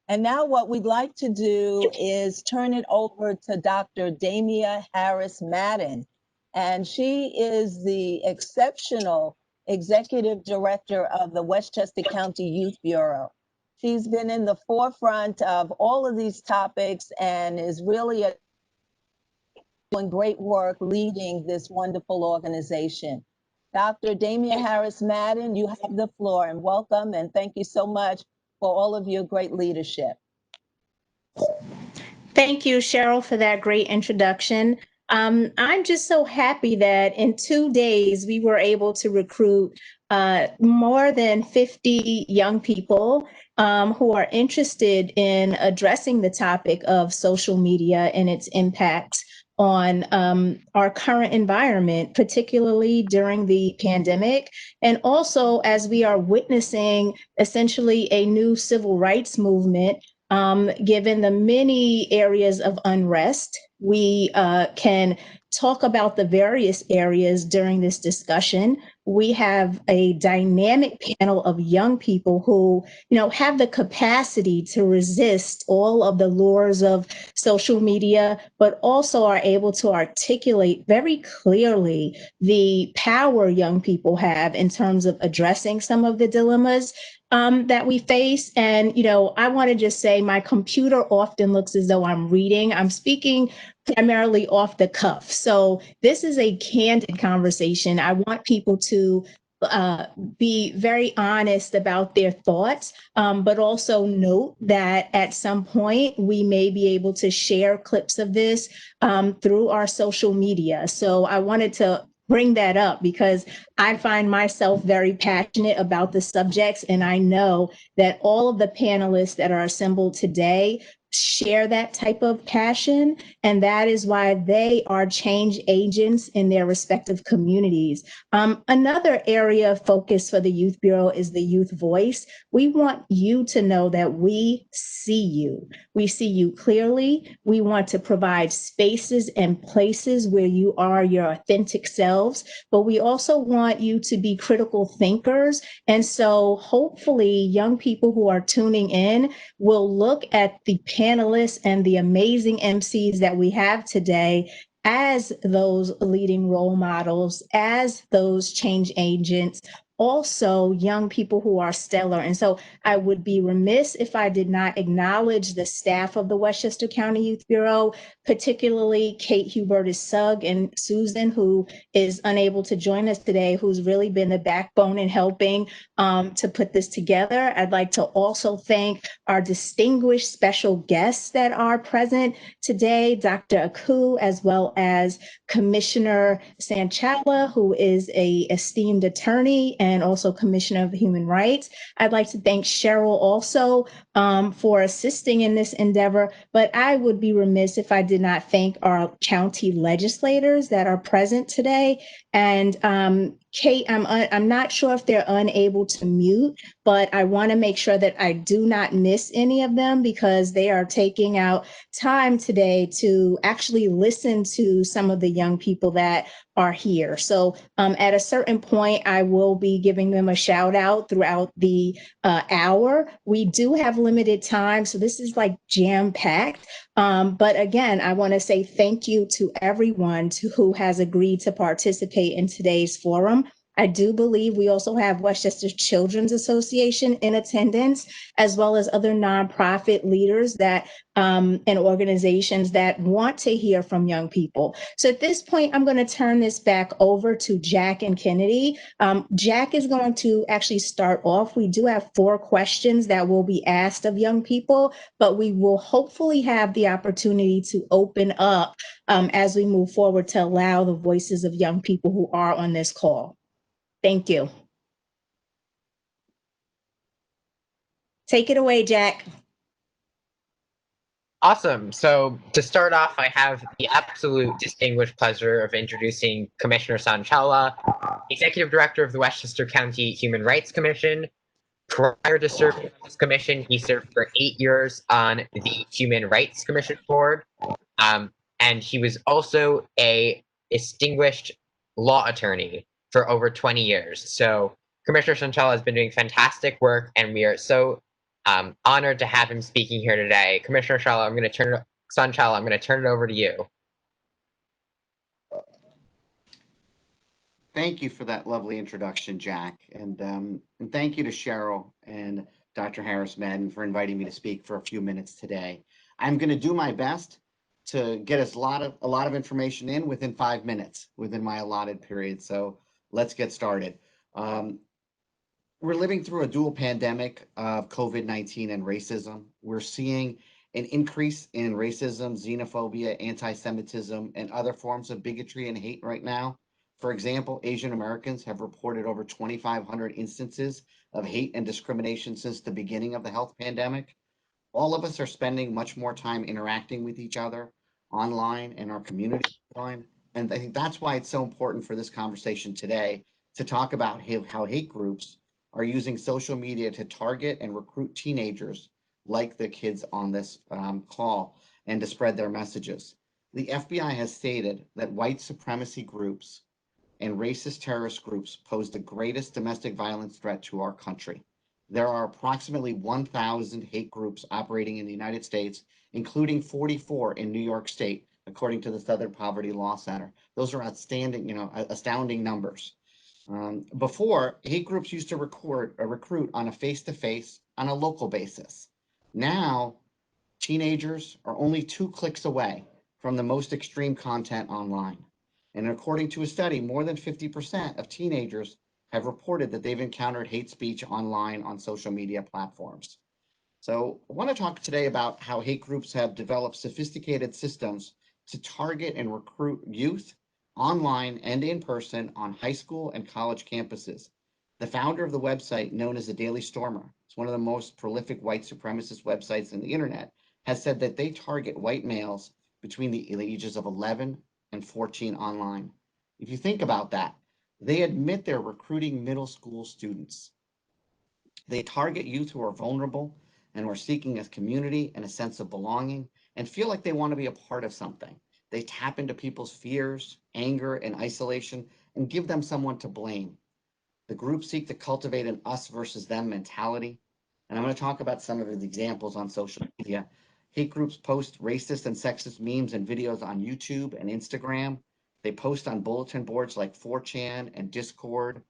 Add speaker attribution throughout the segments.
Speaker 1: And now what we'd like to do is turn it over to Dr. Damia Harris Madden. And she is the exceptional executive director of the Westchester County Youth Bureau. She's been in the forefront of all of these topics and is really doing great work leading this wonderful organization. Dr. Damia Harris Madden, you have the floor, and welcome, and thank you so much for all of your great leadership.
Speaker 2: Thank you, Cheryl, for that great introduction. I'm just so happy that in 2 days we were able to recruit more than 50 young people who are interested in addressing the topic of social media and its impact on our current environment, particularly during the pandemic, and also as we are witnessing essentially a new civil rights movement. Given the many areas of unrest, we can talk about the various areas during this discussion. We have a dynamic panel of young people who, have the capacity to resist all of the lures of social media, but also are able to articulate very clearly the power young people have in terms of addressing some of the dilemmas that we face. And, I want to just say my computer often looks as though I'm reading. I'm speaking primarily off the cuff. So this is a candid conversation. I want people to be very honest about their thoughts, but also note that at some point we may be able to share clips of this through our social media. So I wanted to bring that up because I find myself very passionate about the subjects, and I know that all of the panelists that are assembled today share that type of passion, and that is why they are change agents in their respective communities. Another area of focus for the Youth Bureau is the youth voice. We want you to know that we see you. We see you clearly. We want to provide spaces and places where you are your authentic selves, but we also want you to be critical thinkers. And so hopefully young people who are tuning in will look at the panelists and the amazing MCs that we have today as those leading role models, as those change agents, also young people who are stellar. And so I would be remiss if I did not acknowledge the staff of the Westchester County Youth Bureau, particularly Kate Hubertus Sugg and Susan, who is unable to join us today, who's really been the backbone in helping to put this together. I'd like to also thank our distinguished special guests that are present today, Dr. Aku, as well as Commissioner Sanchala, who is an esteemed attorney and also Commissioner of Human Rights. I'd like to thank Cheryl also for assisting in this endeavor, but I would be remiss if I did not thank our county legislators that are present today. And Kate, I'm not sure if they're unable to mute, but I want to make sure that I do not miss any of them because they are taking out time today to actually listen to some of the young people that are here. So at a certain point, I will be giving them a shout out throughout the hour. We do have limited time, so this is like jam packed. But again, I want to say thank you to everyone who has agreed to participate in today's forum. I do believe we also have Westchester Children's Association in attendance, as well as other nonprofit leaders that and organizations that want to hear from young people. So at this point, I'm going to turn this back over to Jack and Kennedy. Jack is going to actually start off. We do have 4 questions that will be asked of young people, but we will hopefully have the opportunity to open up as we move forward to allow the voices of young people who are on this call. Thank you. Take it away, Jack.
Speaker 3: Awesome. So to start off, I have the absolute distinguished pleasure of introducing Commissioner Sanchala, Executive Director of the Westchester County Human Rights Commission. Prior to serving on this commission, he served for 8 years on the Human Rights Commission Board. And he was also a distinguished law attorney for over 20 years. So Commissioner Sanchala has been doing fantastic work, and we are so Honored to have him speaking here today. Commissioner Sanchella, I'm going to turn it over to you.
Speaker 4: Thank you for that lovely introduction, Jack. And thank you to Cheryl and Dr. Harris Madden for inviting me to speak for a few minutes today. I'm going to do my best to get us a lot of information in within 5 minutes within my allotted period. So let's get started. We're living through a dual pandemic of COVID-19 and racism. We're seeing an increase in racism, xenophobia, anti-Semitism, and other forms of bigotry and hate right now. For example, Asian Americans have reported over 2,500 instances of hate and discrimination since the beginning of the health pandemic. All of us are spending much more time interacting with each other online and our community online. And I think that's why it's so important for this conversation today to talk about how hate groups are using social media to target and recruit teenagers like the kids on this call and to spread their messages. The FBI has stated that white supremacy groups and racist terrorist groups pose the greatest domestic violence threat to our country. There are approximately 1,000 hate groups operating in the United States, including 44 in New York State, according to the Southern Poverty Law Center. Those are outstanding, astounding numbers. Before, hate groups used to recruit on a face-to-face, on a local basis. Now, teenagers are only 2 clicks away from the most extreme content online. And according to a study, more than 50% of teenagers have reported that they've encountered hate speech online on social media platforms. So I want to talk today about how hate groups have developed sophisticated systems to target and recruit youth online and in person on high school and college campuses. The founder of the website, known as the Daily Stormer, it's one of the most prolific white supremacist websites on the internet, has said that they target white males between the ages of 11 and 14 online. If you think about that, they admit they're recruiting middle school students. They target youth who are vulnerable and who are seeking a community and a sense of belonging and feel like they want to be a part of something. They tap into people's fears, anger, and isolation and give them someone to blame. The groups seek to cultivate an us versus them mentality. And I'm going to talk about some of the examples on social media. Hate groups post racist and sexist memes and videos on YouTube and Instagram. They post on bulletin boards like 4chan and Discord.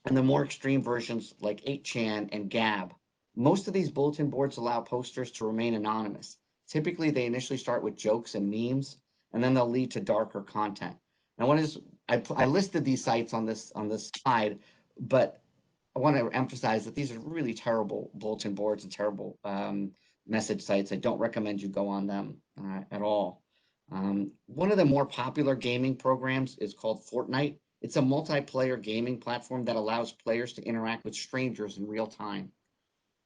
Speaker 4: And the more extreme versions like 8chan and Gab. Most of these bulletin boards allow posters to remain anonymous. Typically, they initially start with jokes and memes, and then they'll lead to darker content. Now, I listed these sites on this slide, but I want to emphasize that these are really terrible bulletin boards and terrible message sites. I don't recommend you go on them at all. One of the more popular gaming programs is called Fortnite. It's a multiplayer gaming platform that allows players to interact with strangers in real time.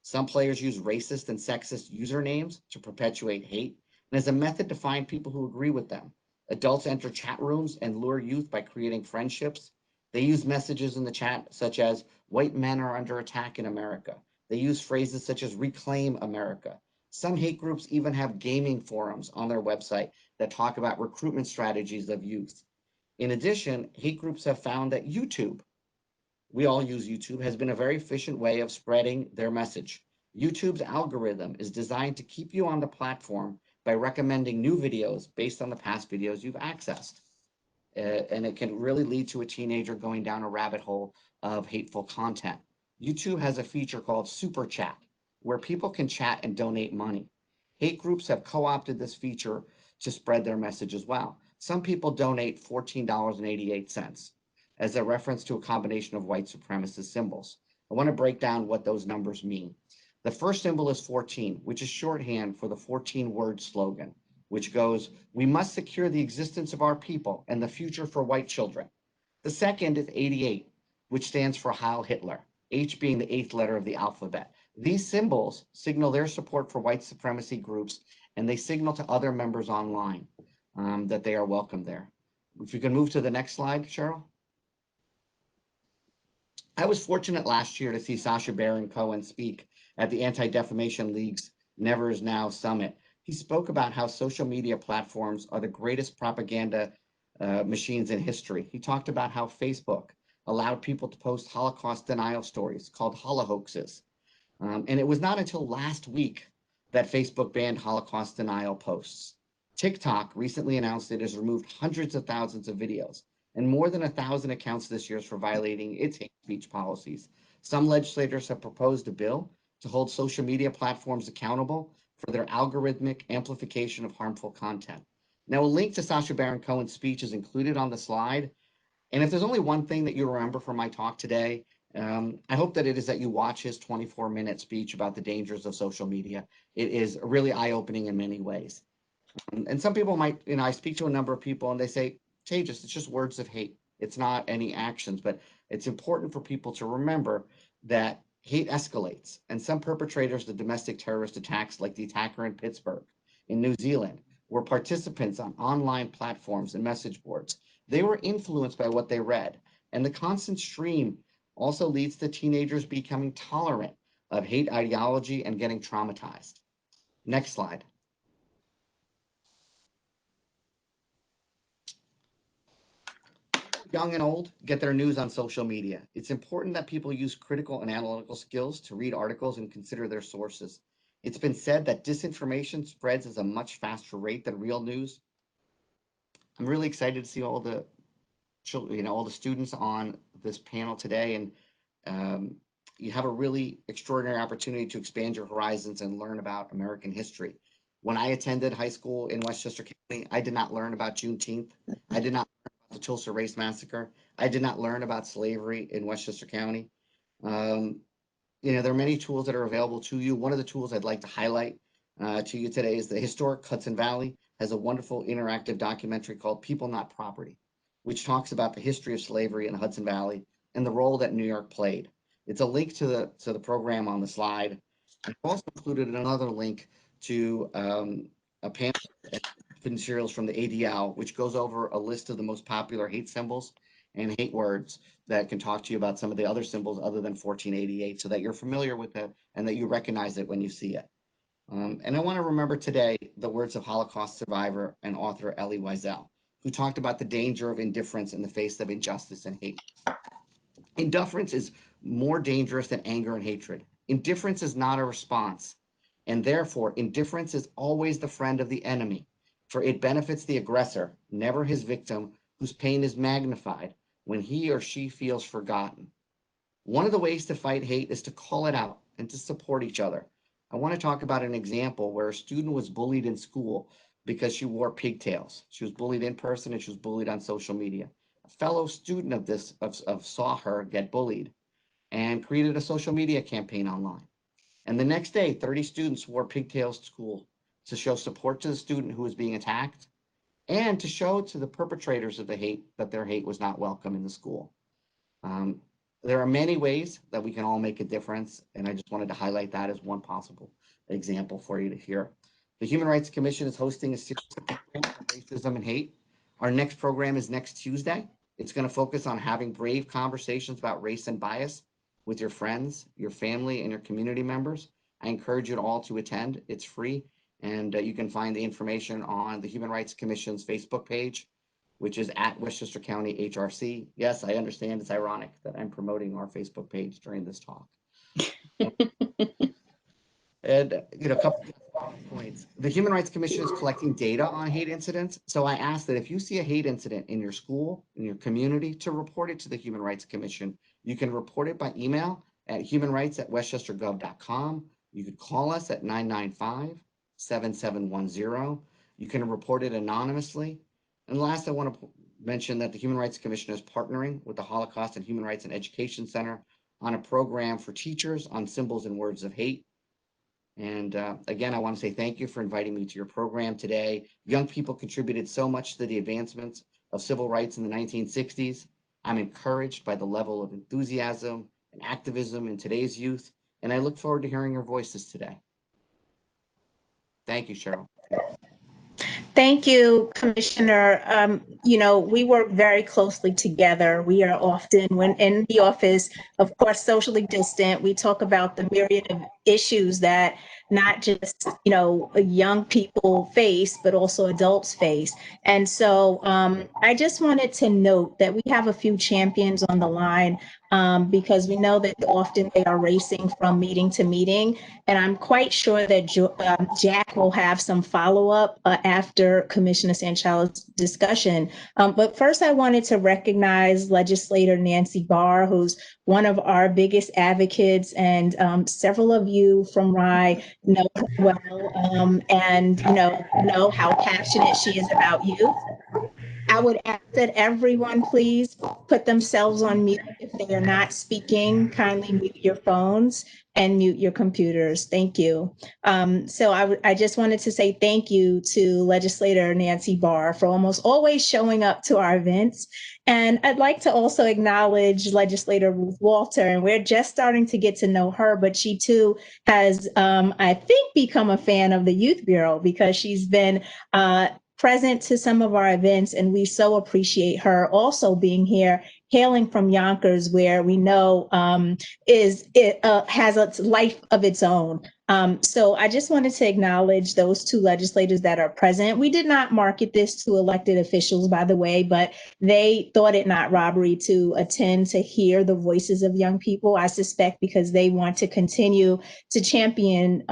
Speaker 4: Some players use racist and sexist usernames to perpetuate hate and as a method to find people who agree with them. Adults enter chat rooms and lure youth by creating friendships. They use messages in the chat such as, white men are under attack in America. They use phrases such as reclaim America. Some hate groups even have gaming forums on their website that talk about recruitment strategies of youth. In addition, hate groups have found that YouTube, we all use YouTube, has been a very efficient way of spreading their message. YouTube's algorithm is designed to keep you on the platform by recommending new videos based on the past videos you've accessed. And it can really lead to a teenager going down a rabbit hole of hateful content. YouTube has a feature called Super Chat, where people can chat and donate money. Hate groups have co-opted this feature to spread their message as well. Some people donate $14.88 as a reference to a combination of white supremacist symbols. I want to break down what those numbers mean. The first symbol is 14, which is shorthand for the 14-word slogan, which goes, we must secure the existence of our people and the future for white children. The second is 88, which stands for Heil Hitler, H being the 8th letter of the alphabet. These symbols signal their support for white supremacy groups, and they signal to other members online that they are welcome there. If you can move to the next slide, Cheryl. I was fortunate last year to see Sacha Baron Cohen speak at the Anti-Defamation League's Never Is Now Summit. He spoke about how social media platforms are the greatest propaganda machines in history. He talked about how Facebook allowed people to post Holocaust denial stories called holohoaxes. And it was not until last week that Facebook banned Holocaust denial posts. TikTok recently announced it has removed hundreds of thousands of videos and more than 1,000 accounts this year for violating its hate speech policies. Some legislators have proposed a bill to hold social media platforms accountable for their algorithmic amplification of harmful content. Now, a link to Sacha Baron Cohen's speech is included on the slide. And if there's only one thing that you remember from my talk today, I hope that it is that you watch his 24-minute speech about the dangers of social media. It is really eye-opening in many ways. And some people might, I speak to a number of people and they say, Tejas, it's just words of hate. It's not any actions, but it's important for people to remember that hate escalates. And some perpetrators of domestic terrorist attacks, like the attacker in Pittsburgh, in New Zealand, were participants on online platforms and message boards. They were influenced by what they read. And the constant stream also leads to teenagers becoming tolerant of hate ideology and getting traumatized. Next slide. Young and old get their news on social media. It's important that people use critical and analytical skills to read articles and consider their sources. It's been said that disinformation spreads at a much faster rate than real news. I'm really excited to see all the children, all the students on this panel today, and you have a really extraordinary opportunity to expand your horizons and learn about American history. When I attended high school in Westchester County, I did not learn about Juneteenth. I did not learn about the Tulsa Race Massacre. I did not learn about slavery in Westchester County. There are many tools that are available to you. One of the tools I'd like to highlight to you today is the Historic Hudson Valley has a wonderful interactive documentary called People Not Property, which talks about the history of slavery in the Hudson Valley and the role that New York played. It's a link to the program on the slide. I've also included another link to a panel materials from the ADL, which goes over a list of the most popular hate symbols and hate words that can talk to you about some of the other symbols other than 1488, so that you're familiar with it and that you recognize it when you see it. And I want to remember today the words of Holocaust survivor and author Elie Wiesel, who talked about the danger of indifference in the face of injustice and hate. Indifference is more dangerous than anger and hatred. Indifference is not a response, and therefore indifference is always the friend of the enemy, for it benefits the aggressor, never his victim, whose pain is magnified when he or she feels forgotten. One of the ways to fight hate is to call it out and to support each other. I want to talk about an example where a student was bullied in school because she wore pigtails. She was bullied in person and she was bullied on social media. A fellow student saw her get bullied and created a social media campaign online. And the next day, 30 students wore pigtails to school to show support to the student who was being attacked and to show to the perpetrators of the hate that their hate was not welcome in the school. There are many ways that we can all make a difference, and I just wanted to highlight that as one possible example for you to hear. The Human Rights Commission is hosting a series of programs on racism and hate. Our next program is next Tuesday. It's going to focus on having brave conversations about race and bias with your friends, your family, and your community members. I encourage you all to attend. It's free, and you can find the information on the Human Rights Commission's Facebook page, which is at Westchester County HRC. Yes, I understand it's ironic that I'm promoting our Facebook page during this talk. And a couple of points. The Human Rights Commission is collecting data on hate incidents. So I ask that if you see a hate incident in your school, in your community, to report it to the Human Rights Commission. You can report it by email at humanrights@westchestergov.com. You could call us at 995-7710. You can report it anonymously. And last, I want to mention that the Human Rights Commission is partnering with the Holocaust and Human Rights and Education Center on a program for teachers on symbols and words of hate. And again, I want to say thank you for inviting me to your program today. Young people contributed so much to the advancements of civil rights in the 1960s. I'm encouraged by the level of enthusiasm and activism in today's youth, and I look forward to hearing your voices today. Thank you, Cheryl.
Speaker 2: Thank you, Commissioner. We work very closely together. We are often, when in the office, of course, socially distant. We talk about the myriad of issues that not just, young people face, but also adults face. And so I just wanted to note that we have a few champions on the line because we know that often they are racing from meeting to meeting. And I'm quite sure that Jack will have some follow-up after Commissioner Sanchella's discussion. But first, I wanted to recognize Legislator Nancy Barr, who's one of our biggest advocates, and several of you from Rye know her well, and know how passionate she is about youth. I would ask that everyone please put themselves on mute if they are not speaking. Kindly mute your phones and mute your computers. Thank you. So I just wanted to say thank you to Legislator Nancy Barr for almost always showing up to our events. And I'd like to also acknowledge Legislator Ruth Walter, and we're just starting to get to know her, but she too has, I think, become a fan of the Youth Bureau because she's been present to some of our events, and we so appreciate her also being here, hailing from Yonkers, where we know has a life of its own. So I just wanted to acknowledge those two legislators that are present. We did not market this to elected officials, by the way, but they thought it not robbery to attend to hear the voices of young people, I suspect because they want to continue to champion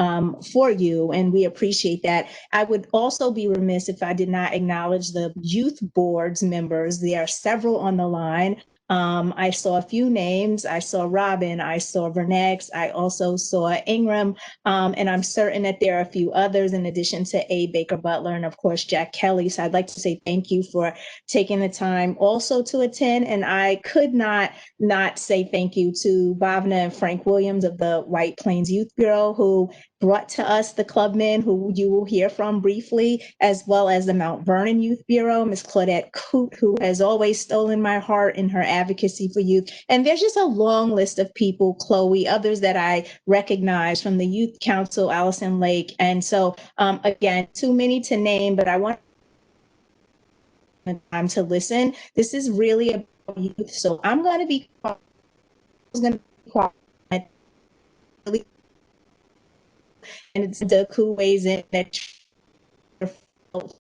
Speaker 2: for you, and we appreciate that. I would also be remiss if I did not acknowledge the youth board's members. There are several on the line. I saw a few names. I saw Robin, I saw Vernex, I also saw Ingram, and I'm certain that there are a few others in addition to A. Baker Butler and of course Jack Kelly. So I'd like to say thank you for taking the time also to attend. And I could not say thank you to Bhavna and Frank Williams of the White Plains Youth Bureau, who brought to us the clubmen who you will hear from briefly, as well as the Mount Vernon Youth Bureau, Ms. Claudette Coote, who has always stolen my heart in her advocacy for youth. And there's just a long list of people, Chloe, others that I recognize from the Youth Council, Allison Lake. And so again, too many to name, but I want time to listen. This is really about youth. So I'm going to be quiet. And it's the cool ways in that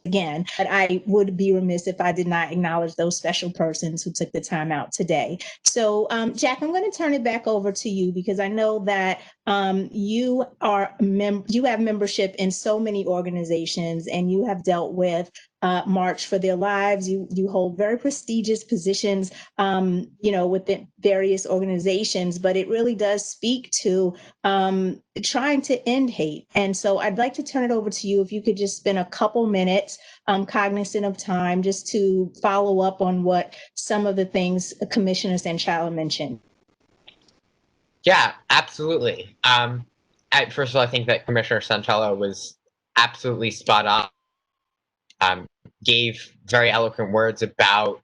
Speaker 2: again, but I would be remiss if I did not acknowledge those special persons who took the time out today. So Jack, I'm going to turn it back over to you because I know that you have membership in so many organizations and you have dealt with March for Their Lives. You hold very prestigious positions, within various organizations, but it really does speak to trying to end hate. And so I'd like to turn it over to you if you could just spend a couple minutes, cognizant of time, just to follow up on what some of the things Commissioner Sanchella mentioned.
Speaker 3: Yeah, absolutely. First of all, I think that Commissioner Sanchella was absolutely spot on. Gave very eloquent words about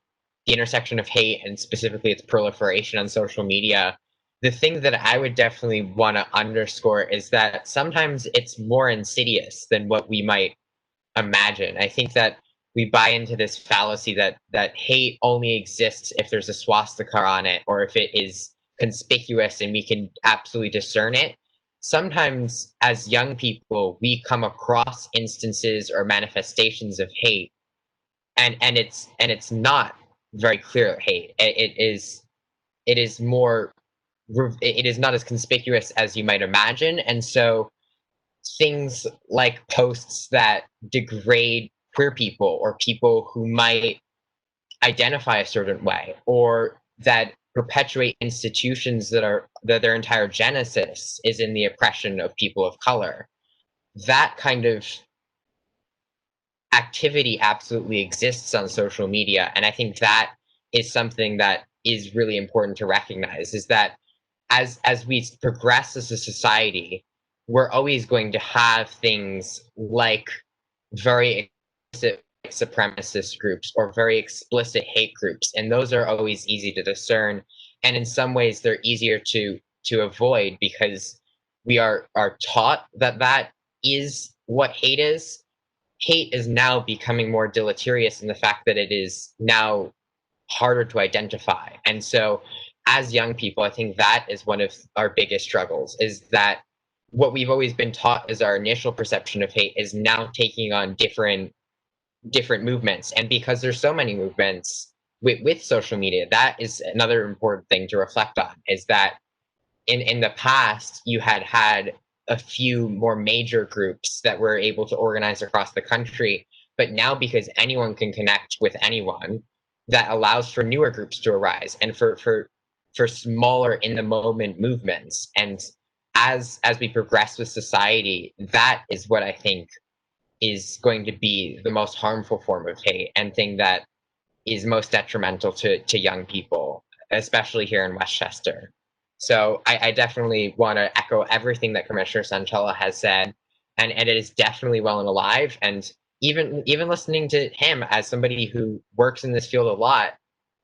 Speaker 3: the intersection of hate and specifically its proliferation on social media. The thing that I would definitely want to underscore is that sometimes it's more insidious than what we might imagine. I think that we buy into this fallacy that hate only exists if there's a swastika on it or if it is conspicuous and we can absolutely discern it. Sometimes as young people, we come across instances or manifestations of hate and it's not very clear hate. It is not as conspicuous as you might imagine. And so things like posts that degrade queer people or people who might identify a certain way or that perpetuate institutions that their entire genesis is in the oppression of people of color. That kind of activity absolutely exists on social media. And I think that is something that is really important to recognize, is that as we progress as a society, we're always going to have things like very explicit supremacist groups or very explicit hate groups, and those are always easy to discern. And in some ways, they're easier to avoid because we are taught that is what hate is. Hate is now becoming more deleterious in the fact that it is now harder to identify. And so as young people, I think that is one of our biggest struggles, is that what we've always been taught as our initial perception of hate is now taking on different movements. And because there's so many movements with social media, that is another important thing to reflect on, is that in the past you had a few more major groups that were able to organize across the country, but now because anyone can connect with anyone, that allows for newer groups to arise and for smaller in the moment movements. And as we progress with society, that is what I think is going to be the most harmful form of hate and thing that is most detrimental to young people, especially here in Westchester. So I definitely want to echo everything that Commissioner Sanchella has said, and it is definitely well and alive. And even listening to him as somebody who works in this field a lot,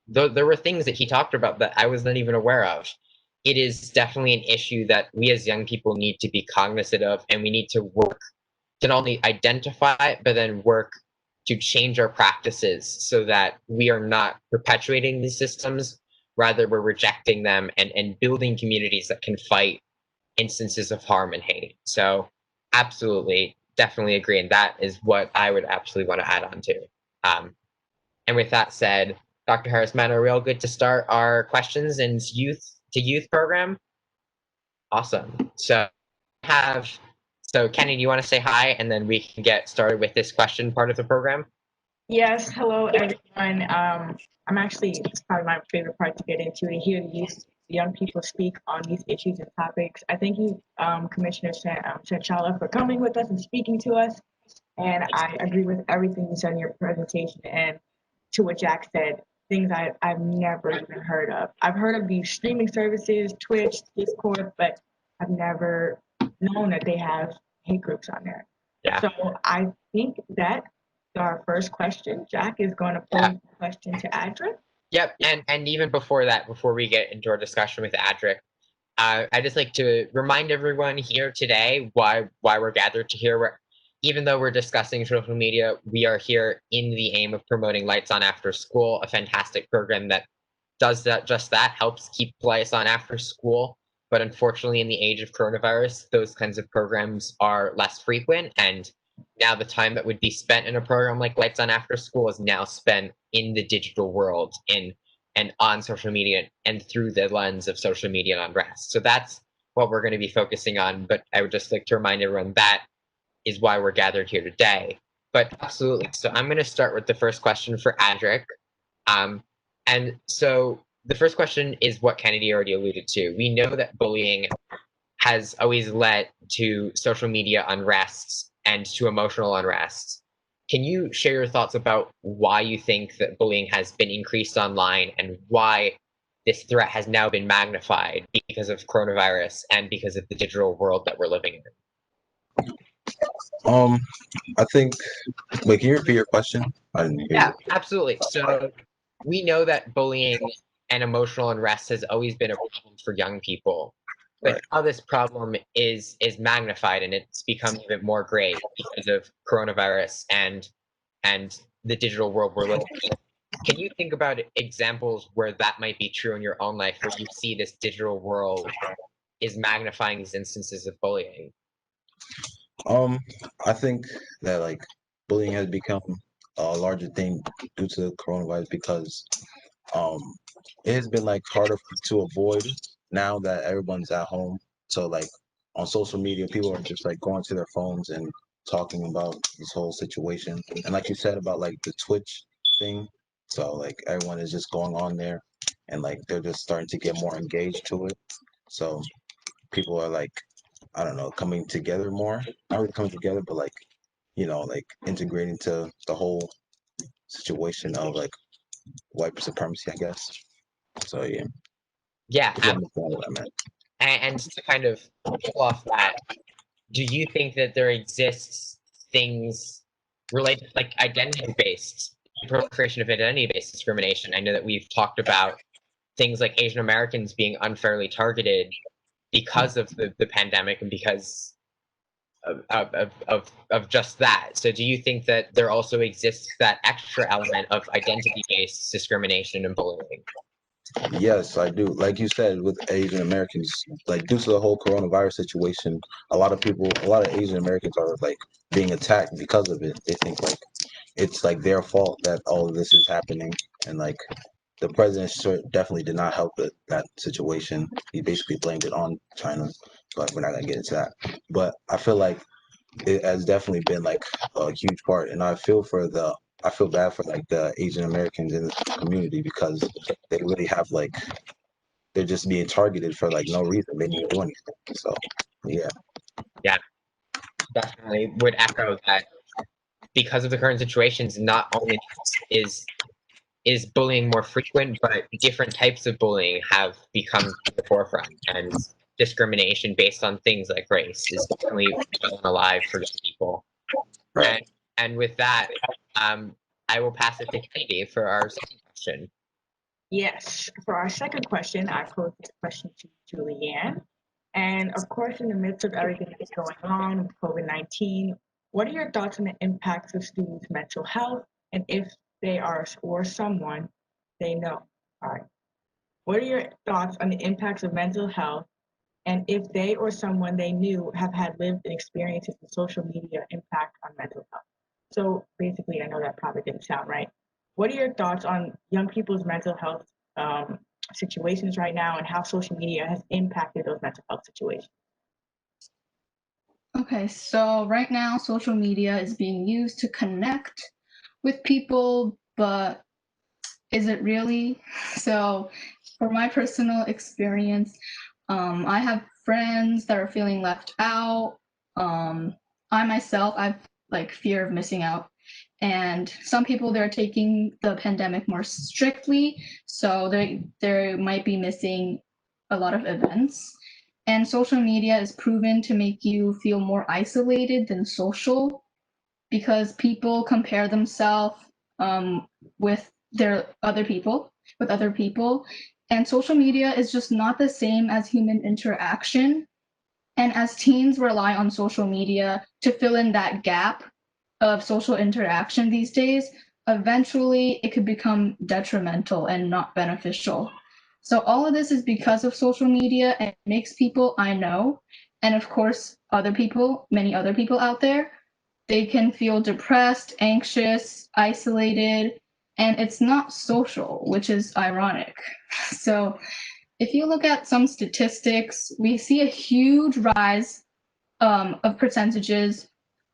Speaker 3: there were things that he talked about that I was not even aware of. It is definitely an issue that we as young people need to be cognizant of, and we need to work to not only identify it, but then work to change our practices so that we are not perpetuating these systems. Rather, we're rejecting them and building communities that can fight instances of harm and hate. So, absolutely, definitely agree. And that is what I would absolutely want to add on to. And with that said, Dr. Harris-Madden, are we all good to start our questions and youth program? Awesome. So Kenny, do you want to say hi, and then we can get started with this question part of the program?
Speaker 5: Yes, hello everyone. I'm actually, it's probably my favorite part to get into, to hear the young people speak on these issues and topics. I thank you, Commissioner Sanchella, for coming with us and speaking to us. And I agree with everything you said in your presentation, and to what Jack said, things I've never even heard of. I've heard of these streaming services, Twitch, Discord, but I've never known that they have hate groups on there.
Speaker 3: Yeah.
Speaker 5: So I think that our first question, Jack is going to pose the question to Adric.
Speaker 3: Yep, and even before that, before we get into our discussion with Adric, I'd just like to remind everyone here today why we're gathered to here. Even though we're discussing social media, we are here in the aim of promoting Lights On After School, a fantastic program that does just that, helps keep lights on after school. But unfortunately, in the age of coronavirus, those kinds of programs are less frequent, and now the time that would be spent in a program like Lights On After School is now spent in the digital world, and on social media and through the lens of social media and unrest. So that's what we're going to be focusing on. But I would just like to remind everyone that is why we're gathered here today. But absolutely. So I'm going to start with the first question for Adric. And so the first question is what Kennedy already alluded to. We know that bullying has always led to social media unrests and to emotional unrest. Can you share your thoughts about why you think that bullying has been increased online and why this threat has now been magnified because of coronavirus and because of the digital world that we're living in?
Speaker 6: I think. Wait, can you repeat your question? I didn't hear
Speaker 3: Yeah, absolutely. So we know that bullying and emotional unrest has always been a problem for young people, but
Speaker 6: Right.
Speaker 3: now this problem is magnified and it's become even more grave because of coronavirus and the digital world we're living in. Can you think about examples where that might be true in your own life, where you see this digital world is magnifying these instances of bullying?
Speaker 6: you. I think that like bullying has become a larger thing due to coronavirus because um it has been like harder to avoid now that everyone's at home. So like on social media, people are just like going to their phones and talking about this whole situation. And like you said about like the Twitch thing, so like everyone is just going on there and like they're just starting to get more engaged to it. So people are like, I don't know, coming together more. Not really coming together, but like, like integrating to the whole situation of like white supremacy, I guess. So yeah,
Speaker 3: Yeah,
Speaker 6: if you understand what I meant.
Speaker 3: and to kind of pull off that, do you think that there exists things related, like identity-based proliferation of identity-based discrimination? I know that we've talked about things like Asian Americans being unfairly targeted because of the pandemic and because of just that. So do you think that there also exists that extra element of identity-based discrimination and bullying?
Speaker 6: Yes, I do. Like you said, with Asian Americans, like due to the whole coronavirus situation, a lot of Asian Americans are like being attacked because of it. They think like it's like their fault that all of this is happening, and like the president definitely did not help that situation. He basically blamed it on China, but we're not gonna get into that. But I feel like it has definitely been like a huge part, and I feel bad for like the Asian Americans in the community because they really have like they're just being targeted for like no reason. They didn't do anything. So yeah.
Speaker 3: Yeah, definitely would echo that because of the current situations, not only is bullying more frequent, but different types of bullying have become to the forefront, and discrimination based on things like race is definitely well and alive for young people.
Speaker 6: Right.
Speaker 3: And with that, I will pass it to Kennedy for our second question.
Speaker 5: Yes, for our second question, I posed this question to Julianne. And of course, in the midst of everything that's going on with COVID-19, what are your thoughts on the impacts of students' mental health and if they are or someone they know? All right. What are your thoughts on the impacts of mental health and if they or someone they knew have had lived experiences with social media impact on mental health? So basically, I know that probably didn't sound right. What are your thoughts on young people's mental health um, situations right now and how social media has impacted those mental health situations?
Speaker 7: Okay, so right now, social media is being used to connect with people, but is it really? So, for my personal experience, I have friends that are feeling left out. I myself, I've like fear of missing out. And some people they're taking the pandemic more strictly, so they might be missing a lot of events. And social media is proven to make you feel more isolated than social because people compare themselves with other people. And social media is just not the same as human interaction. And as teens rely on social media to fill in that gap of social interaction these days, eventually it could become detrimental and not beneficial. So all of this is because of social media and it makes people I know, and of course other people, many other people out there, they can feel depressed, anxious, isolated, and it's not social, which is ironic. So if you look at some statistics, we see a huge rise of percentages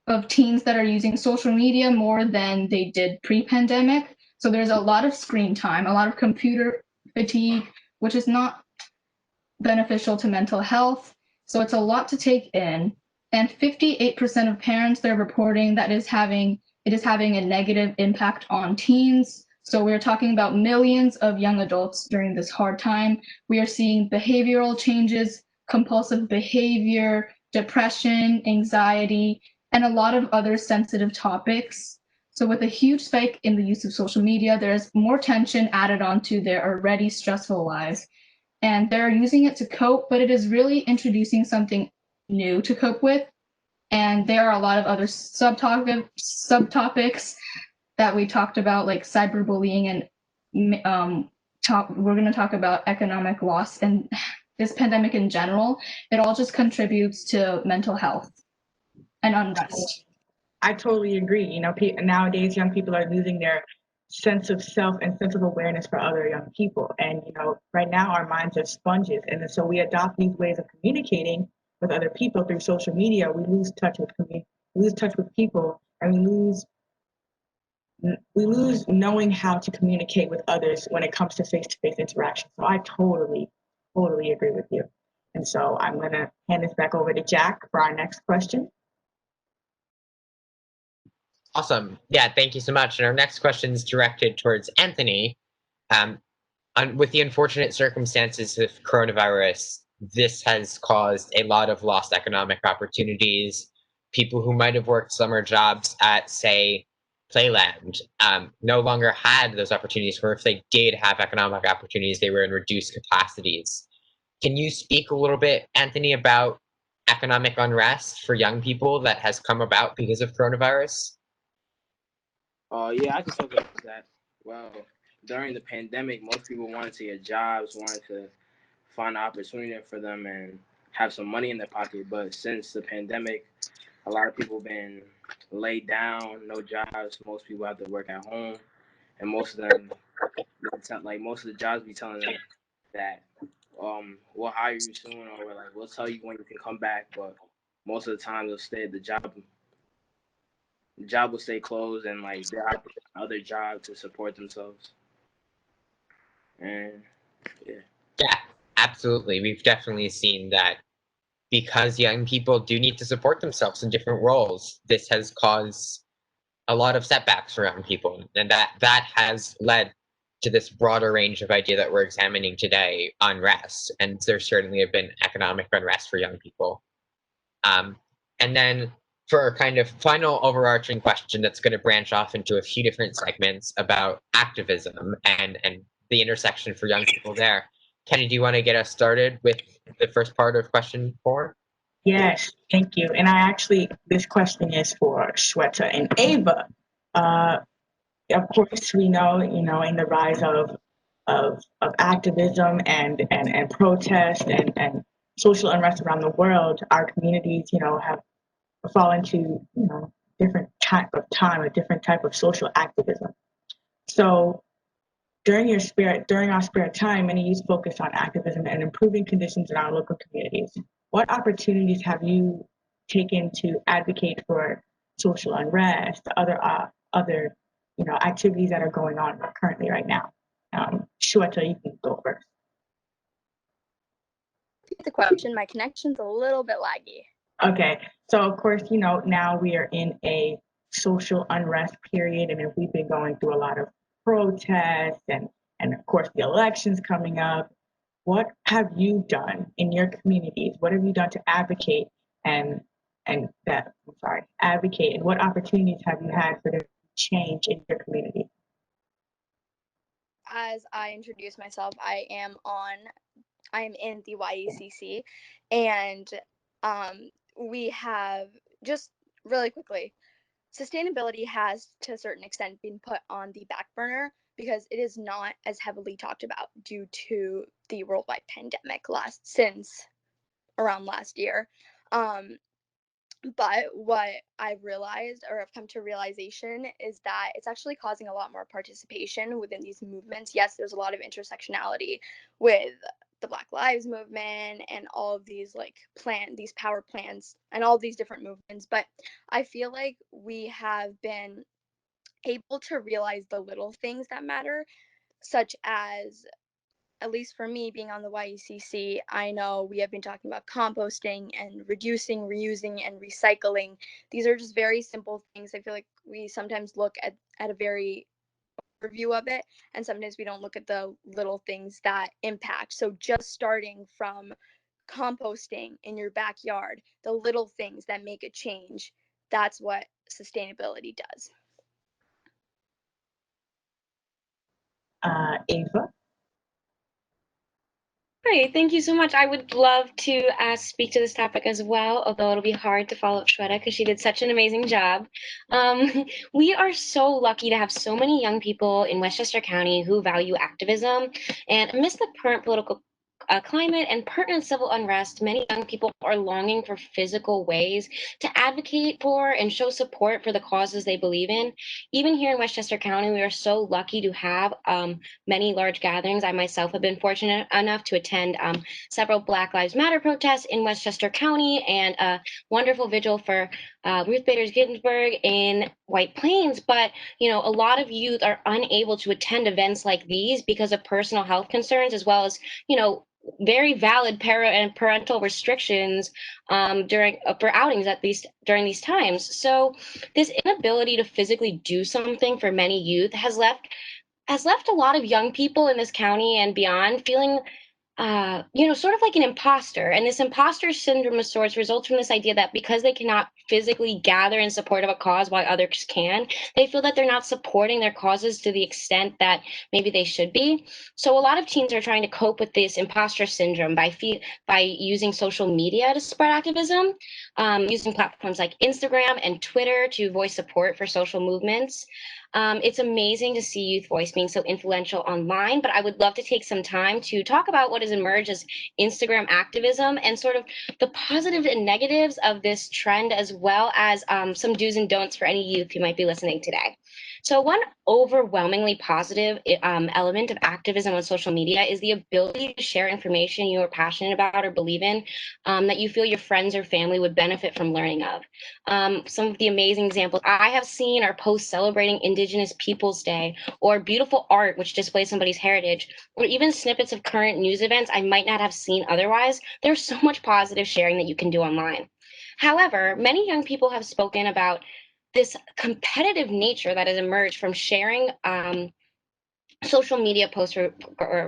Speaker 7: of teens that are using social media more than they did pre-pandemic. So there's a lot of screen time, a lot of computer fatigue, which is not beneficial to mental health. So it's a lot to take in. And 58% of parents they're reporting that it is having a negative impact on teens. So we're talking about millions of young adults during this hard time. We are seeing behavioral changes, compulsive behavior, depression, anxiety, and a lot of other sensitive topics. So with a huge spike in the use of social media, there's more tension added onto their already stressful lives. And they're using it to cope, but it is really introducing something new to cope with. And there are a lot of other subtopics that we talked about, like cyberbullying, and we're going to talk about economic loss and this pandemic in general. It all just contributes to mental health and unrest.
Speaker 5: I totally agree. You know, nowadays young people are losing their sense of self and sense of awareness for other young people. And you know, right now our minds are sponges, and so we adopt these ways of communicating with other people through social media. We lose touch with people, and we lose knowing how to communicate with others when it comes to face-to-face interaction. So I totally agree with you. And so I'm going to hand this back over to Jack for our next question.
Speaker 3: Awesome. Yeah, thank you so much. And our next question is directed towards Anthony. With the unfortunate circumstances of coronavirus, this has caused a lot of lost economic opportunities. People who might have worked summer jobs at, say, Playland no longer had those opportunities, or if they did have economic opportunities, they were in reduced capacities. Can you speak a little bit, Anthony, about economic unrest for young people that has come about because of coronavirus?
Speaker 8: Yeah, I can talk about that. Well, during the pandemic, most people wanted to get jobs, wanted to find an opportunity for them and have some money in their pocket. But since the pandemic, a lot of people been laid down, no jobs. Most people have to work at home, and most of them, like most of the jobs, be telling them that we'll hire you soon, or we'll tell you when you can come back. But most of the time, the job will stay closed, and like they'll have to get another job to support themselves. And yeah.
Speaker 3: Yeah, absolutely. We've definitely seen that because young people do need to support themselves in different roles, this has caused a lot of setbacks for young people. And that has led to this broader range of idea that we're examining today, unrest. And there certainly have been economic unrest for young people. And then for our kind of final overarching question that's going to branch off into a few different segments about activism and the intersection for young people there. Kenny, do you want to get us started with the first part of question 4?
Speaker 5: Yes, thank you. And this question is for Shweta and Ava. Of course, we know, in the rise of activism and protest and social unrest around the world, our communities, have fallen to, different type of time, a different type of social activism. So during our spare time, many youth focus on activism and improving conditions in our local communities. What opportunities have you taken to advocate for social unrest, other activities that are going on currently right now? Shweta, you can go first.
Speaker 9: Repeat the question. My connection's a little bit laggy.
Speaker 5: Okay, so of course, now we are in a social unrest period, and we've been going through a lot of protests and of course the elections coming up. What have you done in your communities? What have you done to advocate advocate, and what opportunities have you had for the change in your community?
Speaker 9: As I introduce myself, I am in the YECC, and we have, just really quickly, sustainability has to a certain extent been put on the back burner because it is not as heavily talked about due to the worldwide pandemic since around last year. But what I've realized, or I've come to realization, is that it's actually causing a lot more participation within these movements. Yes, there's a lot of intersectionality with the Black Lives Movement and all of these these power plants and all these different movements. But I feel like we have been able to realize the little things that matter, such as, at least for me being on the YECC, I know we have been talking about composting and reducing, reusing, and recycling. These are just very simple things. I feel like we sometimes look at a very overview of it, and sometimes we don't look at the little things that impact. So just starting from composting in your backyard, the little things that make a change, that's what sustainability does.
Speaker 5: Ava?
Speaker 10: Hi, thank you so much. I would love to speak to this topic as well, although it'll be hard to follow up Shweta because she did such an amazing job. We are so lucky to have so many young people in Westchester County who value activism. And amidst the current political climate and pertinent civil unrest, many young people are longing for physical ways to advocate for and show support for the causes they believe in. Even here in Westchester County, we are so lucky to have many large gatherings. I myself have been fortunate enough to attend several Black Lives Matter protests in Westchester County and a wonderful vigil for Ruth Bader Ginsburg in White Plains. But, a lot of youth are unable to attend events like these because of personal health concerns, as well as, very valid parental restrictions for outings, at least during these times. So this inability to physically do something for many youth has left a lot of young people in this county and beyond feeling sort of like an imposter. And this imposter syndrome of sorts results from this idea that because they cannot physically gather in support of a cause while others can, they feel that they're not supporting their causes to the extent that maybe they should be. So a lot of teens are trying to cope with this imposter syndrome by using social media to spread activism, using platforms like Instagram and Twitter to voice support for social movements. It's amazing to see youth voice being so influential online, but I would love to take some time to talk about what has emerged as Instagram activism and sort of the positive and negatives of this trend, as well as some do's and don'ts for any youth who might be listening today. So one overwhelmingly positive element of activism on social media is the ability to share information you are passionate about or believe in, that you feel your friends or family would benefit from learning of. Some of the amazing examples I have seen are posts celebrating Indigenous Peoples Day, or beautiful art which displays somebody's heritage, or even snippets of current news events I might not have seen otherwise. There's so much positive sharing that you can do online. However, many young people have spoken about this competitive nature that has emerged from sharing social media posts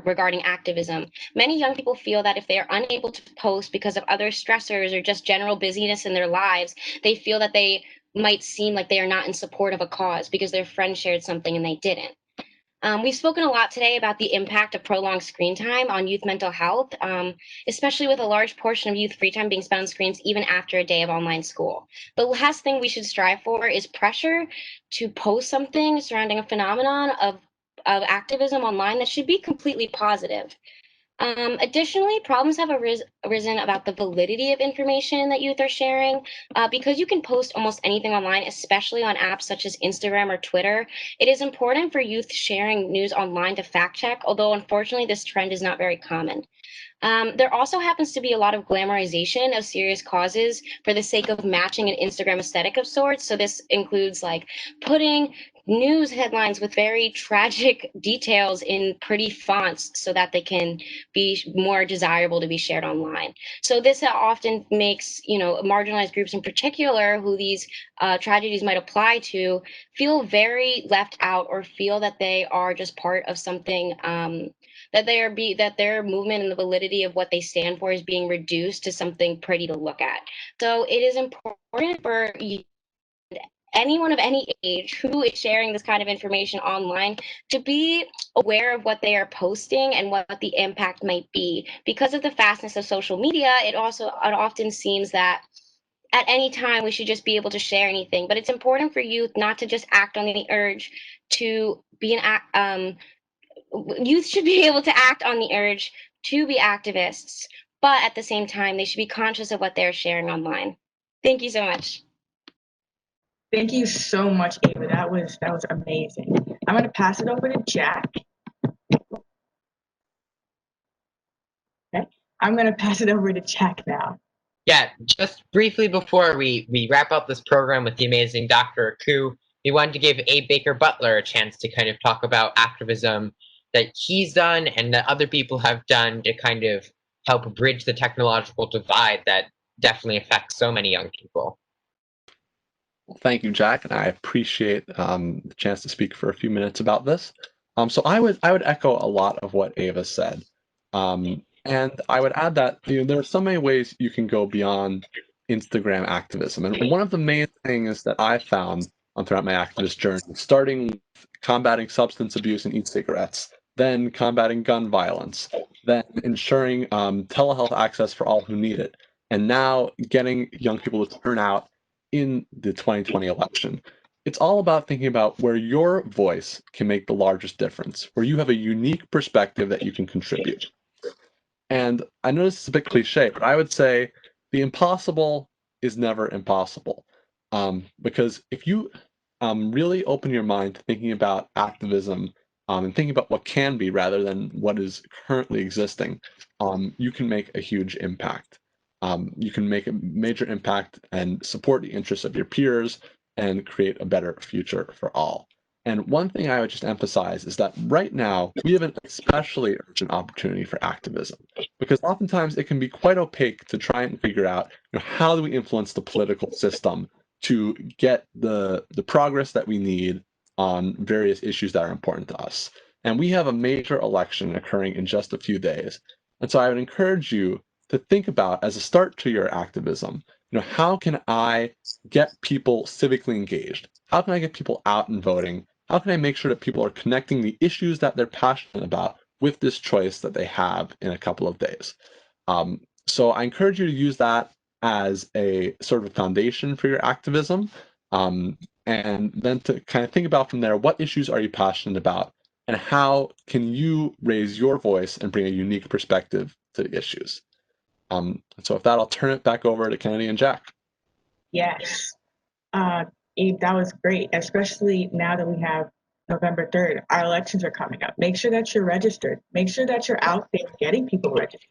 Speaker 10: regarding activism. Many young people feel that if they are unable to post because of other stressors or just general busyness in their lives, they feel that they might seem like they are not in support of a cause because their friend shared something and they didn't. We've spoken a lot today about the impact of prolonged screen time on youth mental health, especially with a large portion of youth free time being spent on screens even after a day of online school. The last thing we should strive for is pressure to post something surrounding a phenomenon of activism online that should be completely positive. Additionally, problems have arisen about the validity of information that youth are sharing. Because you can post almost anything online, especially on apps such as Instagram or Twitter, it is important for youth sharing news online to fact check, although unfortunately this trend is not very common. There also happens to be a lot of glamorization of serious causes for the sake of matching an Instagram aesthetic of sorts. So this includes like putting news headlines with very tragic details in pretty fonts so that they can be more desirable to be shared online. So this often makes, marginalized groups in particular who these tragedies might apply to feel very left out or feel that they are just part of something, that their movement and the validity of what they stand for is being reduced to something pretty to look at. So it is important for anyone of any age who is sharing this kind of information online to be aware of what they are posting and what the impact might be. Because of the fastness of social media, it often seems that at any time we should just be able to share anything, but it's important for youth not to just act on the urge to be youth should be able to act on the urge to be activists, but at the same time, they should be conscious of what they're sharing online. Thank you so much.
Speaker 5: Thank you so much, Ava. That was amazing. I'm going to pass it over to Jack. Okay. I'm going to pass it over to Jack now.
Speaker 3: Yeah, just briefly before we wrap up this program with the amazing Dr. Aku, we wanted to give Abe Baker Butler a chance to kind of talk about activism that he's done and that other people have done to kind of help bridge the technological divide that definitely affects so many young people.
Speaker 11: Well, thank you, Jack, and I appreciate the chance to speak for a few minutes about this. So I would echo a lot of what Ava said, and I would add that there are so many ways you can go beyond Instagram activism, and one of the main things that I found throughout my activist journey, starting with combating substance abuse and e-cigarettes, then combating gun violence, then ensuring telehealth access for all who need it, and now getting young people to turn out in the 2020 election. It's all about thinking about where your voice can make the largest difference, where you have a unique perspective that you can contribute. And I know this is a bit cliche, but I would say the impossible is never impossible. Because if you really open your mind to thinking about activism and thinking about what can be rather than what is currently existing, you can make a huge impact. You can make a major impact and support the interests of your peers and create a better future for all. And one thing I would just emphasize is that right now we have an especially urgent opportunity for activism, because oftentimes it can be quite opaque to try and figure out how do we influence the political system to get the progress that we need on various issues that are important to us. And we have a major election occurring in just a few days. And so I would encourage you to think about, as a start to your activism, how can I get people civically engaged? How can I get people out and voting? How can I make sure that people are connecting the issues that they're passionate about with this choice that they have in a couple of days? So I encourage you to use that as a sort of a foundation for your activism. And and then to kind of think about from there, what issues are you passionate about, and how can you raise your voice and bring a unique perspective to the issues. So with that, I'll turn it back over to Kennedy and Jack.
Speaker 5: Yes. Abe, that was great, especially now that we have November 3rd. Our elections are coming up. Make sure that you're registered. Make sure that you're out there getting people registered.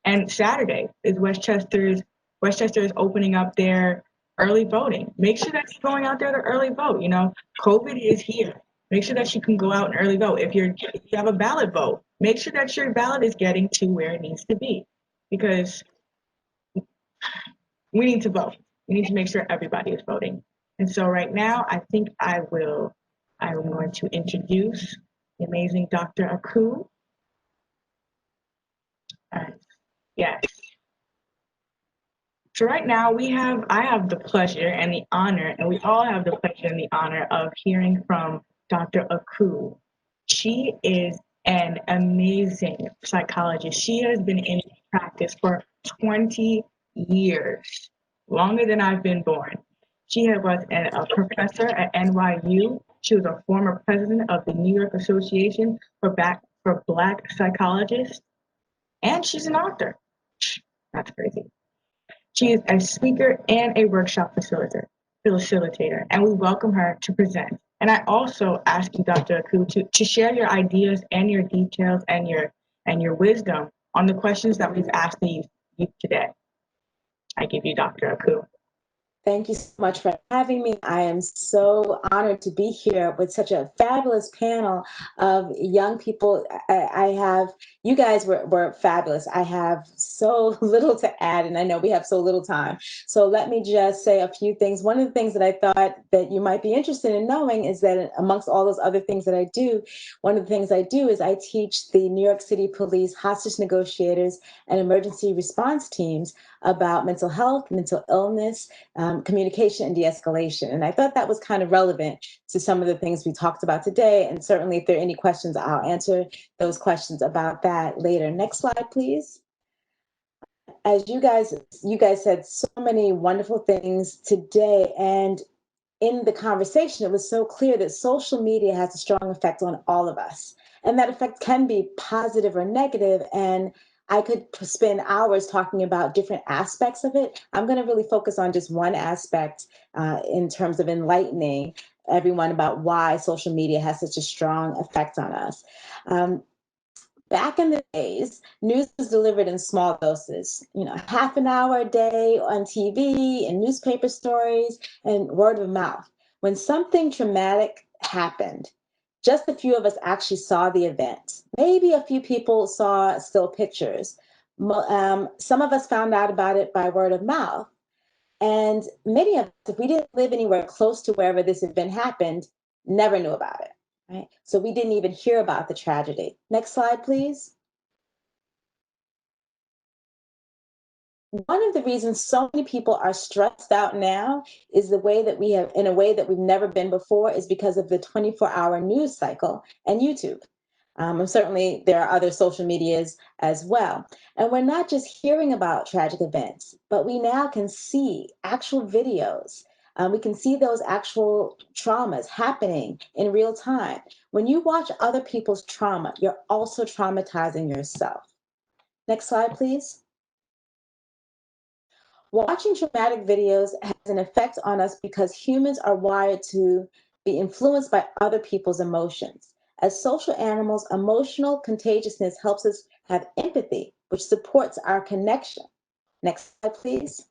Speaker 5: And Saturday is Westchester is opening up their early voting. Make sure that you're going out there to early vote. You know, COVID is here. Make sure that you can go out and early vote. If you have a ballot vote, make sure that your ballot is getting to where it needs to be, because we need to vote. We need to make sure everybody is voting. And so right now, I think I'm going to introduce the amazing Dr. Aku. Yes. So right now I have the pleasure and the honor, and we all have the pleasure and the honor of hearing from Dr. Aku. She is an amazing psychologist. She has been in practice for 20 years, longer than I've been born. She was a professor at NYU. She was a former president of the New York Association for Black Psychologists, and she's an author. That's crazy. She is a speaker and a workshop facilitator, and we welcome her to present. And I also ask you, Dr. Aku, to share your ideas and your details and your wisdom on the questions that we've asked you today. I give you Dr. Aku.
Speaker 12: Thank you so much for having me. I am so honored to be here with such a fabulous panel of young people. You guys were fabulous. I have so little to add, and I know we have so little time. So let me just say a few things. One of the things that I thought that you might be interested in knowing is that amongst all those other things that I do, one of the things I do is I teach the New York City Police hostage negotiators and emergency response teams about mental health, mental illness, communication, and de-escalation. And I thought that was kind of relevant to some of the things we talked about today. And certainly if there are any questions, I'll answer those questions about that later. Next slide, please. As you guys said so many wonderful things today, and in the conversation, it was so clear that social media has a strong effect on all of us. And that effect can be positive or negative. And I could spend hours talking about different aspects of it. I'm going to really focus on just one aspect in terms of enlightening everyone about why social media has such a strong effect on us. Back in the days, news was delivered in small doses, half an hour a day on TV and newspaper stories and word of mouth. When something traumatic happened, just a few of us actually saw the event. Maybe a few people saw still pictures. Some of us found out about it by word of mouth. And many of us, if we didn't live anywhere close to wherever this event happened, never knew about it. Right? So we didn't even hear about the tragedy. Next slide, please. One of the reasons so many people are stressed out now is the way that we have, in a way that we've never been before, is because of the 24-hour news cycle and YouTube. And certainly there are other social medias as well. And we're not just hearing about tragic events, but we now can see actual videos. We can see those actual traumas happening in real time. When you watch other people's trauma, you're also traumatizing yourself. Next slide, please. Watching traumatic videos has an effect on us because humans are wired to be influenced by other people's emotions. As social animals, emotional contagiousness helps us have empathy, which supports our connection. Next slide, please.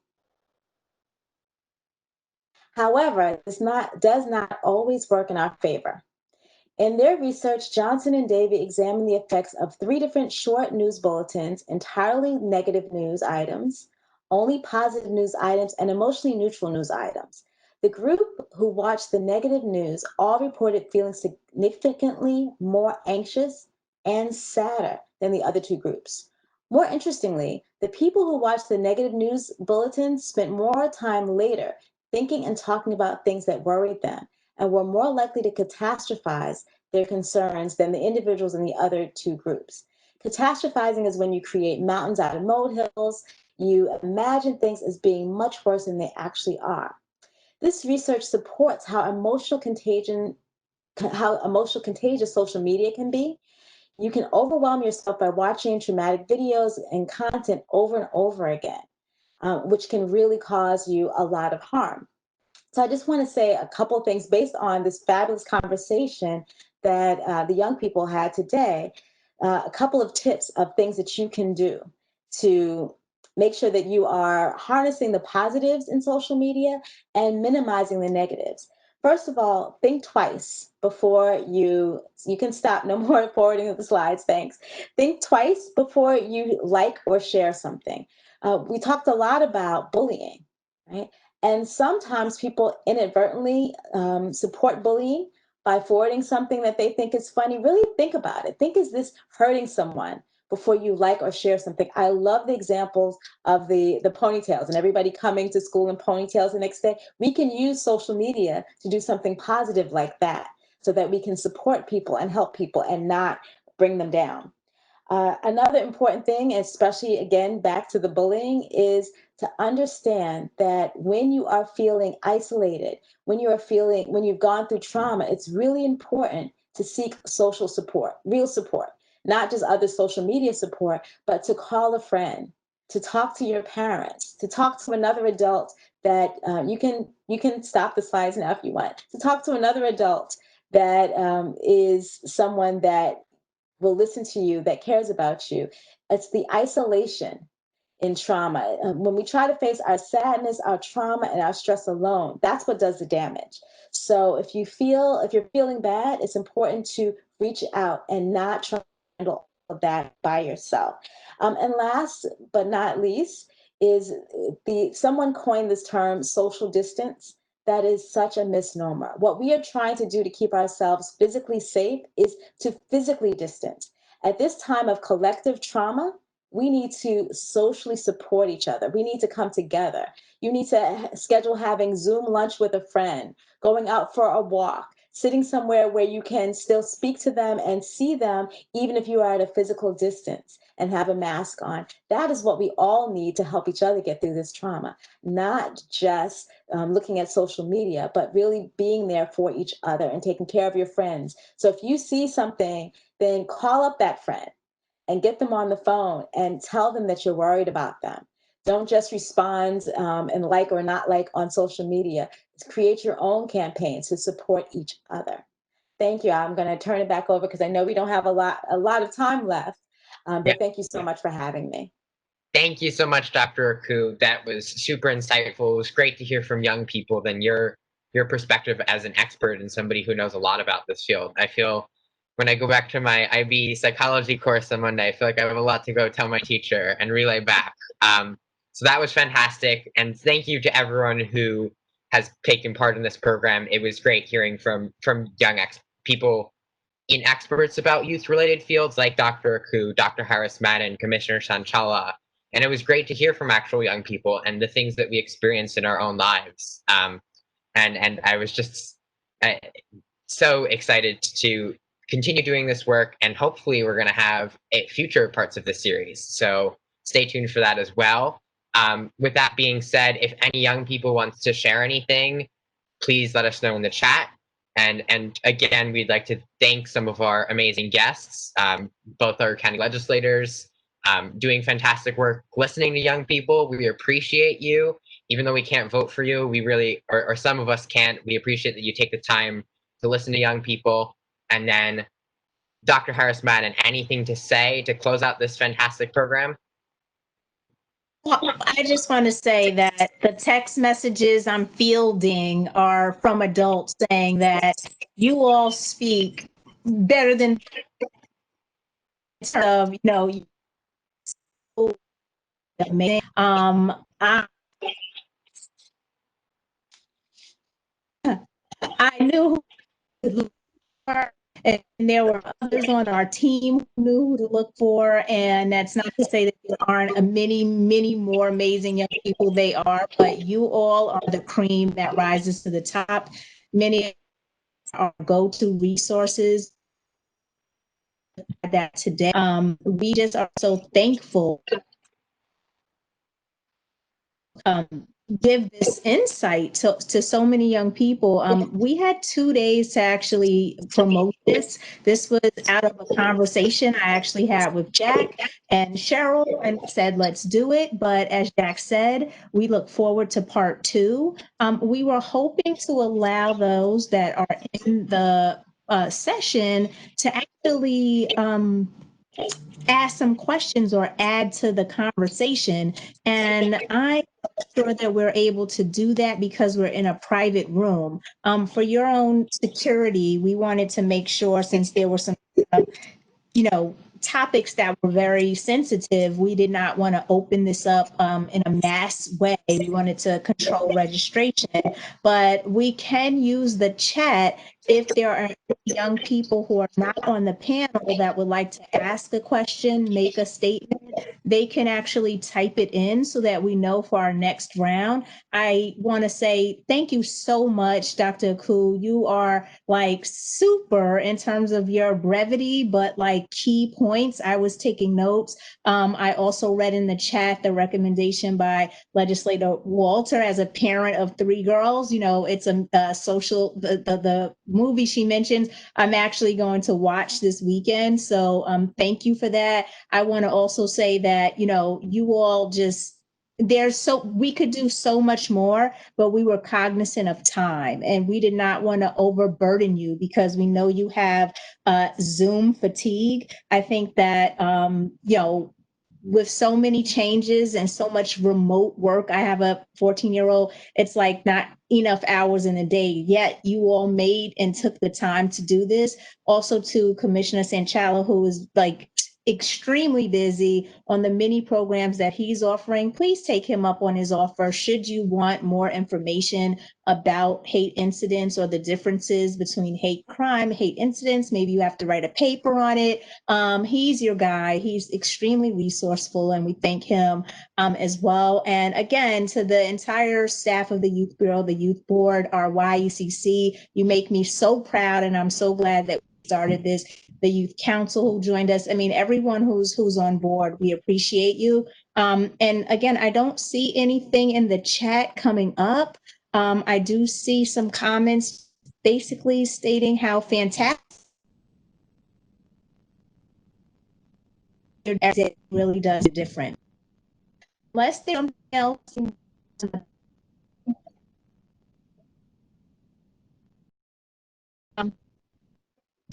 Speaker 12: However, this does not always work in our favor. In their research, Johnson and Davey examined the effects of 3 different short news bulletins, entirely negative news items, only positive news items, and emotionally neutral news items. The group who watched the negative news all reported feeling significantly more anxious and sadder than the other 2 groups. More interestingly, the people who watched the negative news bulletins spent more time later thinking and talking about things that worried them and were more likely to catastrophize their concerns than the individuals in the other 2 groups. Catastrophizing is when you create mountains out of molehills. You imagine things as being much worse than they actually are. This research supports how emotional contagious social media can be. You can overwhelm yourself by watching traumatic videos and content over and over again, which can really cause you a lot of harm. So I just want to say a couple of things based on this fabulous conversation that the young people had today. A couple of tips of things that you can do to make sure that you are harnessing the positives in social media and minimizing the negatives. First of all, think twice before you can stop. No more forwarding of the slides, thanks. Think twice before you like or share something. We talked a lot about bullying, right? And sometimes people inadvertently support bullying by forwarding something that they think is funny. Really think about it. Think, is this hurting someone before you like or share something? I love the examples of the ponytails and everybody coming to school in ponytails the next day. We can use social media to do something positive like that so that we can support people and help people and not bring them down. Another important thing, especially again, back to the bullying, is to understand that when you are feeling isolated, when you've gone through trauma, it's really important to seek social support, real support, not just other social media support, but to call a friend, to talk to your parents, to talk to another adult that you can stop the slides now if you want, to talk to another adult that is someone that will listen to you, that cares about you. It's the isolation in trauma. When we try to face our sadness, our trauma, and our stress alone, that's what does the damage. So if you're feeling bad, it's important to reach out and not try to handle that by yourself. And last but not least is someone coined this term social distance. That is such a misnomer. What we are trying to do to keep ourselves physically safe is to physically distance. At this time of collective trauma, we need to socially support each other. We need to come together. You need to schedule having Zoom lunch with a friend, going out for a walk, sitting somewhere where you can still speak to them and see them, even if you are at a physical distance and have a mask on. That is what we all need to help each other get through this trauma, not just looking at social media, but really being there for each other and taking care of your friends. So if you see something, then call up that friend and get them on the phone and tell them that you're worried about them. Don't just respond and like or not like on social media. Create your own campaigns to support each other. Thank you. I'm going to turn it back over because I know we don't have a lot of time left. But thank you so much for having me.
Speaker 3: Thank you so much, Dr. Aku. That was super insightful. It was great to hear from young people than your perspective as an expert and somebody who knows a lot about this field. I feel when I go back to my IB psychology course on Monday, I feel like I have a lot to go tell my teacher and relay back. So that was fantastic. And thank you to everyone who has taken part in this program. It was great hearing from young people in experts about youth-related fields like Dr. Aku, Dr. Harris Madden, Commissioner Sanchala. And it was great to hear from actual young people and the things that we experience in our own lives. And I was just so excited to continue doing this work, and hopefully we're going to have future parts of the series. So stay tuned for that as well. With that being said, if any young people wants to share anything, please let us know in the chat. And again, we'd like to thank some of our amazing guests, both our county legislators, doing fantastic work, listening to young people. We appreciate you. Even though we can't vote for you, we really, or some of us can't, we appreciate that you take the time to listen to young people. And then Dr. Harris Madden, anything to say to close out this fantastic program?
Speaker 2: Well, I just want to say that the text messages I'm fielding are from adults saying that you all speak better than I knew who and there were others on our team who knew who to look for. And that's not to say that there aren't many more amazing young people. They are, but you all are the cream that rises to the top. Many are go-to resources that today. We just are so thankful give this insight to so many young people. We had 2 days to actually promote this. This was out of a conversation I actually had with Jack and Cheryl and said, let's do it. But as Jack said, we look forward to part 2. We were hoping to allow those that are in the session to actually ask some questions or add to the conversation. And I'm sure that we're able to do that because we're in a private room. For your own security, we wanted to make sure, since there were some topics that were very sensitive, we did not want to open this up in a mass way. We wanted to control registration, but we can use the chat if there are young people who are not on the panel that would like to ask a question, make a statement. They can actually type it in so that we know for our next round. I want to say thank you so much, Dr. Aku. You are like super in terms of your brevity, but like key points. I was taking notes. I also read in the chat the recommendation by Legislator Walter. As a parent of 3 girls, it's a social, the movie she mentions, I'm actually going to watch this weekend. So thank you for that. I want to also say that, you all just, we could do so much more, but we were cognizant of time and we did not want to overburden you because we know you have Zoom fatigue. I think that, with so many changes and so much remote work, I have a 14-year-old, it's like not enough hours in a day, yet you all made and took the time to do this. Also to Commissioner Sanchala, who is like extremely busy on the many programs that he's offering. Please take him up on his offer. Should you want more information about hate incidents or the differences between hate crime, hate incidents, maybe you have to write a paper on it. He's your guy. He's extremely resourceful and we thank him as well. And again, to the entire staff of the Youth Bureau, the Youth Board, our YECC, you make me so proud and I'm so glad that we started this. The Youth Council who joined us. I mean, everyone who's on board, we appreciate you. And again, I don't see anything in the chat coming up. I do see some comments basically stating how fantastic it really does a difference. Unless there's something else.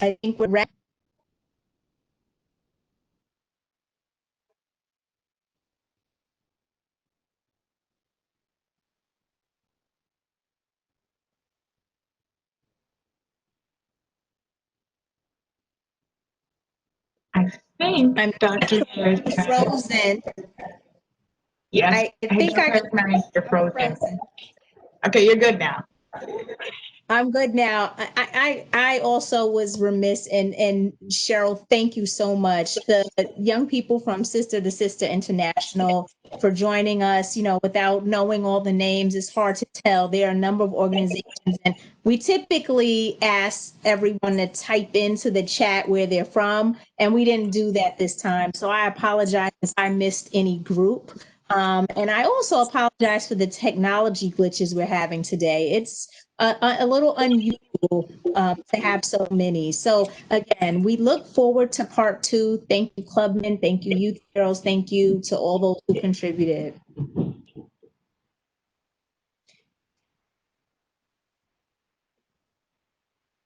Speaker 2: I think we're ready.
Speaker 5: I think
Speaker 2: I'm
Speaker 5: Dr. Harris.
Speaker 2: frozen.
Speaker 5: Yes,
Speaker 2: I think I
Speaker 5: recognize you're frozen. Okay, you're good now.
Speaker 2: I'm good now. I also was remiss and Cheryl, thank you so much. The young people from Sister to Sister International for joining us, without knowing all the names, it's hard to tell. There are a number of organizations and we typically ask everyone to type into the chat where they're from and we didn't do that this time. So I apologize if I missed any group. And I also apologize for the technology glitches we're having today. It's a little unusual to have so many. So again, we look forward to part 2. Thank you, Clubman. Thank you, Youth Girls. Thank you to all those who contributed.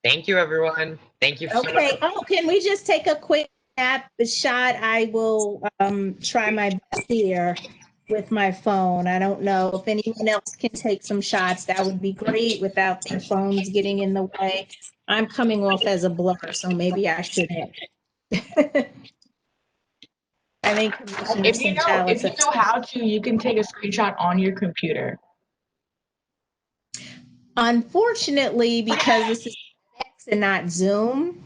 Speaker 3: Thank you, everyone. Thank you.
Speaker 2: Okay. Oh, can we just take a quick shot? I will try my best here with my phone. I don't know if anyone else can take some shots. That would be great without their phones getting in the way. I'm coming off as a blur, so maybe I shouldn't. I think
Speaker 5: If you know how to, you can take a screenshot on your computer.
Speaker 2: Unfortunately, because this is X and not Zoom,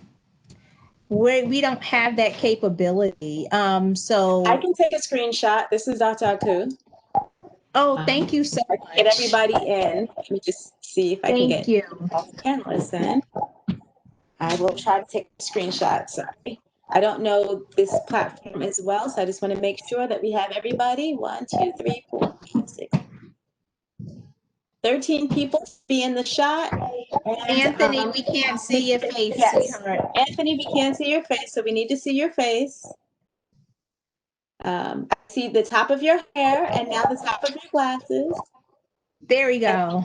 Speaker 2: we don't have that capability. So
Speaker 12: I can take a screenshot. This is Dr. Aku.
Speaker 2: Oh, thank you so much.
Speaker 12: Get everybody in. Let me just see if I can get all the panelists in. I will try to take a screenshot. Sorry. I don't know this platform as well, so I just want to make sure that we have everybody. 1, 2, 3, 4, 5, 6. 13 people be in the shot. And,
Speaker 2: Anthony, we can't see your face,
Speaker 12: yes.
Speaker 2: sweetheart.
Speaker 12: Anthony, we can't see your face, so we need to see your face. I see the top of your hair and now the top of your glasses.
Speaker 2: There we go.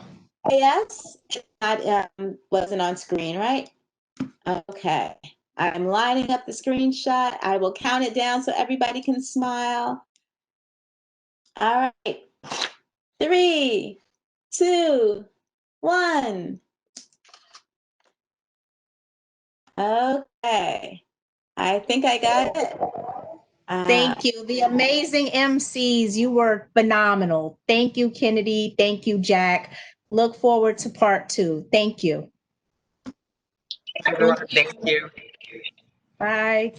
Speaker 12: Yes, that wasn't on screen, right? Okay. I'm lining up the screenshot. I will count it down so everybody can smile. All right. 3, 2, 1. Okay. I think I got it.
Speaker 2: Thank you. The amazing MCs, you were phenomenal. Thank you, Kennedy. Thank you, Jack. Look forward to part 2. Thank you.
Speaker 3: Everyone, thank you.
Speaker 2: Bye.